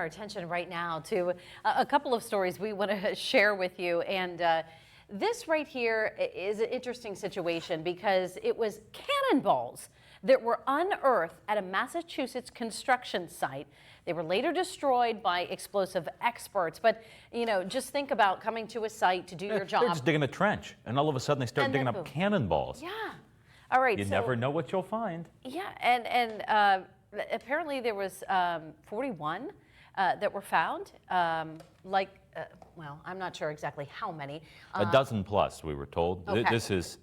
Our attention right now to a couple of stories we want to share with you. And this right here is an interesting situation because it was cannonballs that were unearthed at a Massachusetts construction site. They were later destroyed by explosive experts. But, you know, just think about coming to a site to do your job. They're just digging a trench, and all of a sudden they start digging up cannonballs. Yeah. All right. You never know what you'll find. Yeah. And apparently there was 41 that were found, well, I'm not sure exactly how many. A dozen plus, we were told. Okay. This is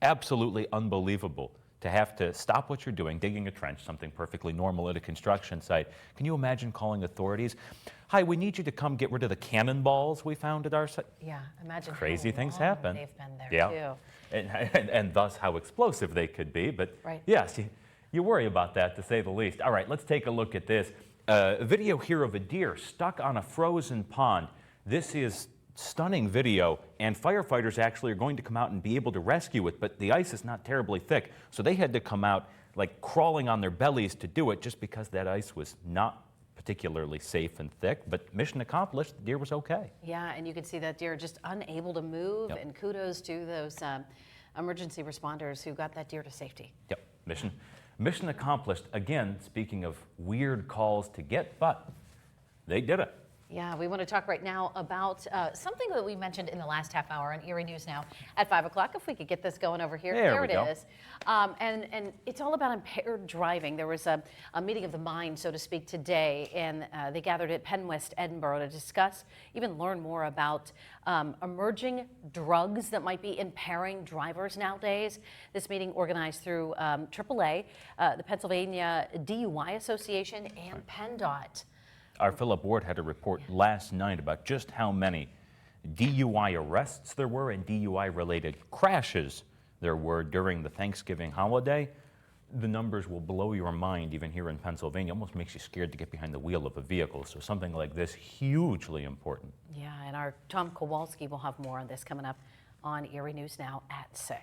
absolutely unbelievable to have to stop what you're doing, digging a trench, something perfectly normal at a construction site. Can you imagine calling authorities? Hi, we need you to come get rid of the cannonballs we found at our site. Yeah, imagine crazy how things long happen. They've been there Yeah. too. And thus how explosive they could be. But Right. yes, you worry about that, to say the least. All right, let's take a look at this. A video here of a deer stuck on a frozen pond. This is stunning video, and firefighters actually are going to come out and be able to rescue it, but the ice is not terribly thick, so they had to come out like crawling on their bellies to do it just because that ice was not particularly safe and thick. But mission accomplished, the deer was okay. Yeah, and you can see that deer just unable to move, Yep. and kudos to those emergency responders who got that deer to safety. Yep, mission accomplished. Again, speaking of weird calls to get, but they did it. Yeah, we want to talk right now about something that we mentioned in the last half hour on Erie News Now at 5 o'clock. If we could get this going over here. There we it go. is. And it's all about impaired driving. There was a meeting of the mind, so to speak, today, and they gathered at Penn West Edinburgh to discuss, even learn more about emerging drugs that might be impairing drivers nowadays. This meeting organized through AAA, the Pennsylvania DUI Association, and PennDOT. Our Philip Ward had a report last night about just how many DUI arrests there were and DUI-related crashes there were during the Thanksgiving holiday. The numbers will blow your mind even here in Pennsylvania. Almost makes you scared to get behind the wheel of a vehicle. So something like this, hugely important. Yeah, and our Tom Kowalski will have more on this coming up on Erie News Now at 6.